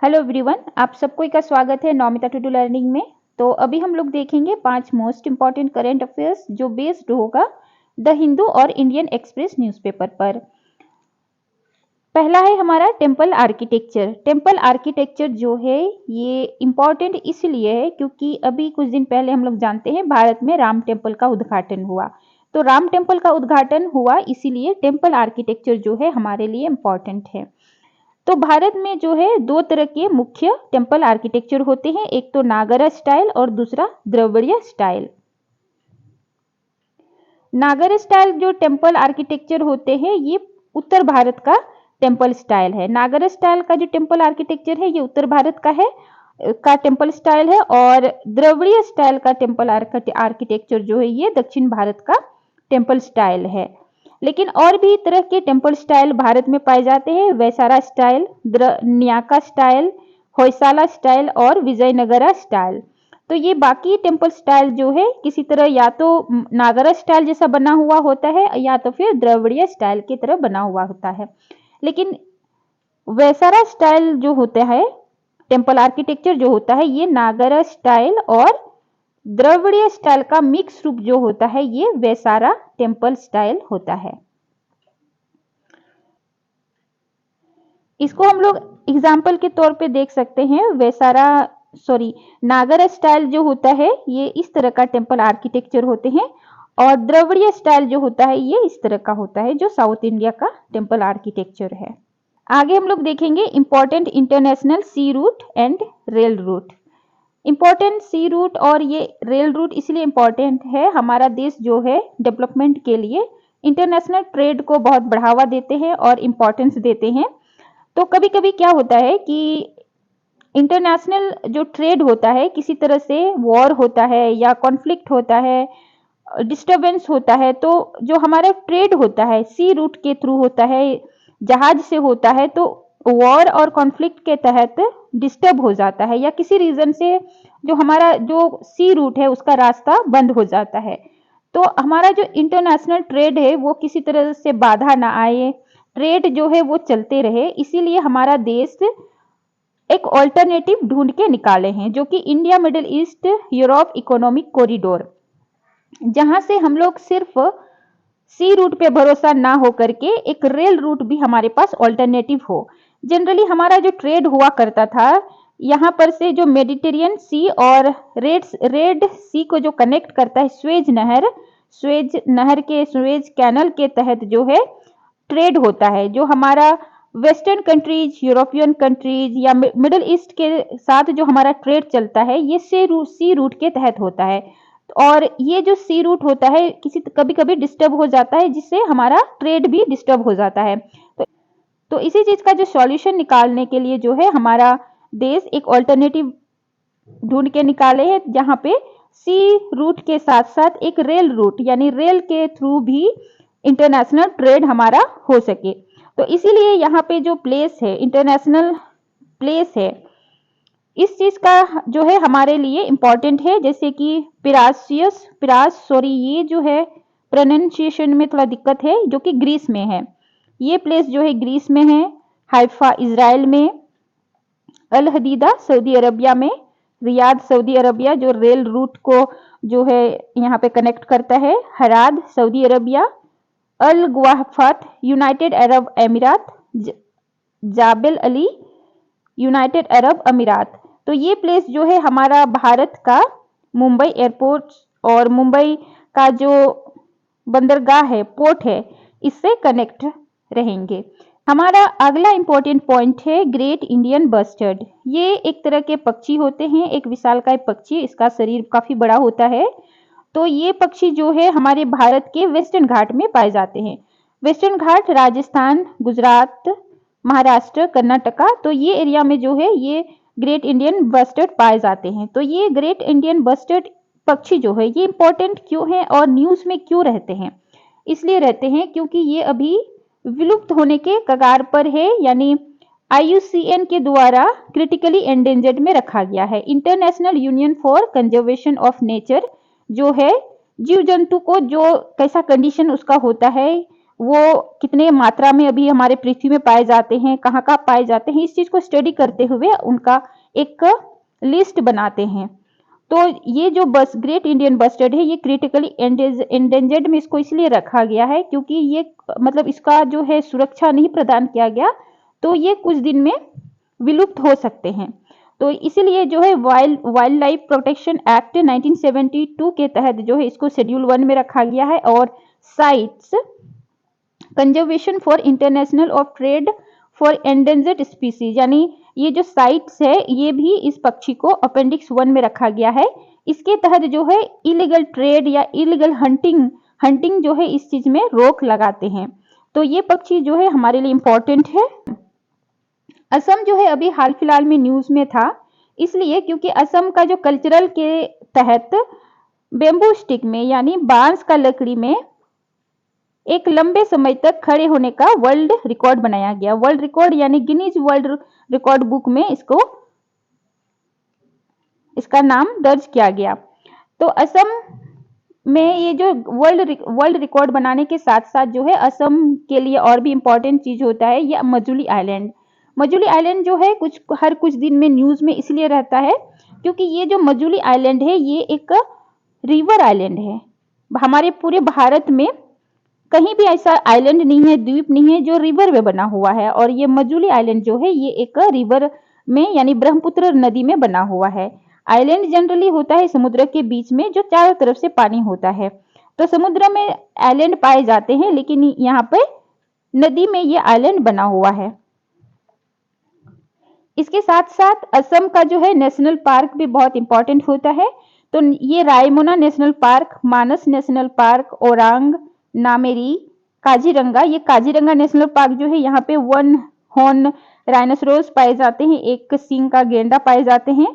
Hello everyone, आप सबको का स्वागत है नौमिता टू लर्निंग में। तो अभी हम लोग देखेंगे 5 मोस्ट इंपॉर्टेंट करंट अफेयर्स जो बेस्ड होगा द हिंदू और इंडियन एक्सप्रेस न्यूज़पेपर पर। पहला है हमारा टेम्पल आर्किटेक्चर। टेम्पल आर्किटेक्चर जो है ये इम्पॉर्टेंट इसलिए है क्योंकि अभी कुछ दिन पहले हम लोग जानते हैं भारत में राम टेम्पल का उद्घाटन हुआ। तो राम टेम्पल का उद्घाटन हुआ इसीलिए टेम्पल आर्किटेक्चर जो है हमारे लिए इम्पॉर्टेंट है। तो भारत में जो है दो तरह के मुख्य टेम्पल आर्किटेक्चर होते हैं, एक तो नागरा स्टाइल और दूसरा द्रविड़ स्टाइल। नागर स्टाइल जो टेम्पल आर्किटेक्चर होते हैं ये उत्तर भारत का टेम्पल स्टाइल है। नागर स्टाइल का जो टेम्पल आर्किटेक्चर है ये उत्तर भारत का टेम्पल स्टाइल है, और द्रविड़ स्टाइल का टेम्पल आर्किटेक्चर जो है ये दक्षिण भारत का टेम्पल स्टाइल है। लेकिन और भी तरह के टेम्पल स्टाइल भारत में पाए जाते हैं, वैसारा स्टाइल, न्याका स्टाइल, होयसाला स्टाइल और विजयनगरा स्टाइल। तो ये बाकी टेम्पल स्टाइल जो है किसी तरह या तो नागरा स्टाइल जैसा बना हुआ होता है या तो फिर द्रविड़ स्टाइल की तरह बना हुआ होता है। लेकिन वैसारा स्टाइल जो होता है, टेम्पल आर्किटेक्चर जो होता है, ये नागरा स्टाइल और द्रविड़ स्टाइल का मिक्स रूप जो होता है ये वैसारा टेम्पल स्टाइल होता है। इसको हम लोग एग्जाम्पल के तौर पे देख सकते हैं। नागर स्टाइल जो होता है ये इस तरह का टेम्पल आर्किटेक्चर होते हैं, और द्रविड़ स्टाइल जो होता है ये इस तरह का होता है जो साउथ इंडिया का टेम्पल आर्किटेक्चर है। आगे हम लोग देखेंगे important international sea route and rail route. Important sea route और ये रेल रूट इसलिए इंपॉर्टेंट है, हमारा देश जो है डेवलपमेंट के लिए इंटरनेशनल ट्रेड को बहुत बढ़ावा देते हैं और इम्पोर्टेंस देते हैं। तो कभी कभी क्या होता है कि इंटरनेशनल जो ट्रेड होता है, किसी तरह से वॉर होता है या कॉन्फ्लिक्ट होता है, डिस्टरबेंस होता है, तो जो हमारा ट्रेड होता है सी रूट के थ्रू होता है, जहाज से होता है, तो वॉर और कॉन्फ्लिक्ट के तहत डिस्टर्ब हो जाता है या किसी रीजन से जो हमारा जो सी रूट है उसका रास्ता बंद हो जाता है। तो हमारा जो इंटरनेशनल ट्रेड है वो किसी तरह से बाधा ना आए, ट्रेड जो है वो चलते रहे, इसीलिए हमारा देश एक ऑल्टरनेटिव ढूंढ के निकाले हैं जो कि India middle east Europe economic corridor, जहां से हम लोग सिर्फ सी रूट पे भरोसा ना हो करके एक रेल रूट भी हमारे पास ऑल्टरनेटिव हो। जनरली हमारा जो ट्रेड हुआ करता था यहाँ पर से जो मेडिटेरियन सी और रेड सी को जो कनेक्ट करता है स्वेज कैनल के तहत जो है ट्रेड होता है, जो हमारा वेस्टर्न कंट्रीज, यूरोपियन कंट्रीज या मिडिल ईस्ट के साथ जो हमारा ट्रेड चलता है ये सी रूट के तहत होता है। और ये जो सी रूट होता है कभी कभी डिस्टर्ब हो जाता है, जिससे हमारा ट्रेड भी डिस्टर्ब हो जाता है। तो इसी चीज का जो सॉल्यूशन निकालने के लिए जो है हमारा देश एक ऑल्टरनेटिव ढूंढ के निकाले हैं, जहां पे सी रूट के साथ साथ एक रेल रूट यानी रेल के थ्रू भी इंटरनेशनल ट्रेड हमारा हो सके। तो इसीलिए यहाँ पे जो प्लेस है, इंटरनेशनल प्लेस है, इस चीज का जो है हमारे लिए इंपॉर्टेंट है। जैसे कि ये जो है प्रोनाउंसिएशन में थोड़ा दिक्कत है, जो कि ग्रीस में है। ये प्लेस जो है ग्रीस में है, हाइफा इजराइल में, अल हदीदा सऊदी अरबिया में, रियाद सऊदी अरबिया जो रेल रूट को जो है यहाँ पे कनेक्ट करता है, हराद सऊदी अरबिया, अल गुवाहफात यूनाइटेड अरब अमीरात, जाबेल अली यूनाइटेड अरब अमीरात। तो ये प्लेस जो है हमारा भारत का मुंबई एयरपोर्ट और मुंबई का जो बंदरगाह है, पोर्ट है, इससे कनेक्ट रहेंगे। हमारा अगला इंपॉर्टेंट पॉइंट है ग्रेट इंडियन बस्टर्ड। ये एक तरह के पक्षी होते हैं, एक विशालकाय पक्षी, इसका शरीर काफी बड़ा होता है। तो ये पक्षी जो है हमारे भारत के वेस्टर्न घाट में पाए जाते हैं। वेस्टर्न घाट राजस्थान, गुजरात, महाराष्ट्र, कर्नाटका, तो ये एरिया में जो है ये ग्रेट इंडियन बस्टर्ड पाए जाते हैं। तो ये ग्रेट इंडियन बस्टर्ड पक्षी जो है ये इंपॉर्टेंट क्यों है और न्यूज में क्यों रहते हैं? इसलिए रहते हैं क्योंकि ये अभी विलुप्त होने के कगार पर है, यानी IUCN के द्वारा क्रिटिकली एंडेंजर्ड में रखा गया है। International union for conservation of nature जो है जीव जंतु को जो कैसा कंडीशन उसका होता है, वो कितने मात्रा में अभी हमारे पृथ्वी में पाए जाते हैं, कहाँ कहाँ पाए जाते हैं, इस चीज को स्टडी करते हुए उनका एक लिस्ट बनाते हैं। तो ये जो बस ग्रेट इंडियन बस्टर्ड है ये क्रिटिकली एंडेंजर्ड में इसको इसलिए रखा गया है क्योंकि ये मतलब इसका जो है सुरक्षा नहीं प्रदान किया गया, तो ये कुछ दिन में विलुप्त हो सकते हैं। तो इसीलिए जो है वाइल्ड लाइफ प्रोटेक्शन एक्ट 1972 के तहत जो है इसको शेड्यूल 1 में रखा गया है। और sites conservation for international of trade for endangered species, यानी ये जो साइट्स है ये भी इस पक्षी को अपेंडिक्स 1 में रखा गया है। इसके तहत जो है इलीगल ट्रेड या इलीगल हंटिंग जो है इस चीज में रोक लगाते हैं। तो ये पक्षी जो है हमारे लिए इंपॉर्टेंट है। असम जो है अभी हाल फिलहाल में न्यूज में था, इसलिए क्योंकि असम का जो कल्चरल के तहत बेम्बू स्टिक में यानी बांस का लकड़ी में एक लंबे समय तक खड़े होने का वर्ल्ड रिकॉर्ड बनाया गया। वर्ल्ड रिकॉर्ड यानी गिनीज वर्ल्ड रिकॉर्ड बुक में इसका नाम दर्ज किया गया। तो असम में ये जो वर्ल्ड रिकॉर्ड बनाने के साथ साथ जो है असम के लिए और भी इंपॉर्टेंट चीज होता है ये मजुली आइलैंड। मजुली आइलैंड जो है हर कुछ दिन में न्यूज में इसलिए रहता है क्योंकि ये जो मजुली आइलैंड है ये एक रिवर आइलैंड है। हमारे पूरे भारत में कहीं भी ऐसा आइलैंड नहीं है, द्वीप नहीं है जो रिवर में बना हुआ है, और ये मजुली आइलैंड जो है ये एक रिवर में यानी ब्रह्मपुत्र नदी में बना हुआ है। आइलैंड जनरली होता है समुद्र के बीच में जो चारों तरफ से पानी होता है। तो समुद्र में आइलैंड पाए जाते हैं लेकिन यहाँ पे नदी में ये आइलैंड बना हुआ है। इसके साथ साथ असम का जो है नेशनल पार्क भी बहुत इंपॉर्टेंट होता है। तो ये रायमोना नेशनल पार्क, मानस नेशनल पार्क, ओरांग, नामेरी, काजीरंगा, ये काजीरंगा नेशनल पार्क जो है यहाँ पे 1 हॉर्न राइनोसोरस पाए जाते हैं, एक सींग का गेंडा पाए जाते हैं।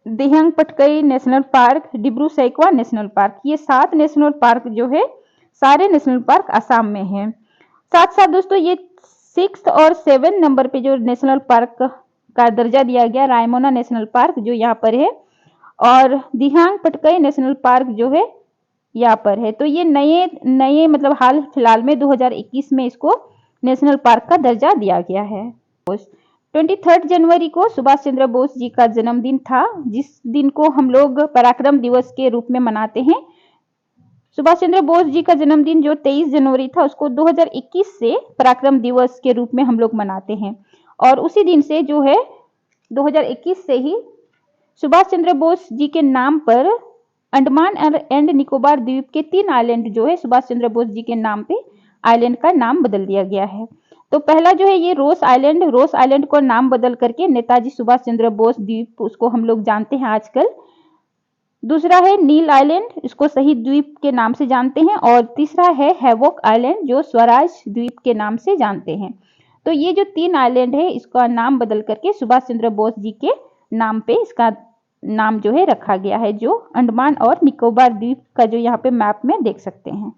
Dihing Patkai national park, Dibru Saikhowa national park, ये 7 नेशनल पार्क जो है सारे नेशनल पार्क असम में हैं। साथ साथ दोस्तों ये 6 और 7 नंबर पे जो नेशनल पार्क का दर्जा दिया गया रायमोना नेशनल पार्क जो यहाँ पर है, और दिहांग पटकई नेशनल पार्क जो है यहाँ पर है। तो ये नए मतलब हाल फिलहाल में 2021 में इसको नेशनल पार्क का दर्जा दिया गया है। 23 जनवरी को सुभाष चंद्र बोस जी का जन्मदिन था, जिस दिन को हम लोग पराक्रम दिवस के रूप में मनाते हैं। सुभाष चंद्र बोस जी का जन्मदिन जो 23 जनवरी था उसको 2021 से पराक्रम दिवस के रूप में हम लोग मनाते हैं। और उसी दिन से जो है 2021 से ही सुभाष चंद्र बोस जी के नाम पर अंडमान एंड निकोबार द्वीप के 3 आइलैंड जो है सुभाष चंद्र बोस जी के नाम पे आइलैंड का नाम बदल दिया गया है। तो पहला जो है ये रोस आइलैंड को नाम बदल करके नेताजी सुभाष चंद्र बोस द्वीप उसको हम लोग जानते हैं आजकल। दूसरा है नील आइलैंड, इसको शहीद द्वीप के नाम से जानते हैं। और तीसरा है हैवॉक आइलैंड जो स्वराज द्वीप के नाम से जानते हैं। तो ये जो 3 आइलैंड है इसका नाम बदल करके सुभाष चंद्र बोस जी के नाम पे इसका नाम जो है रखा गया है, जो अंडमान और निकोबार द्वीप का जो यहाँ पे मैप में देख सकते हैं।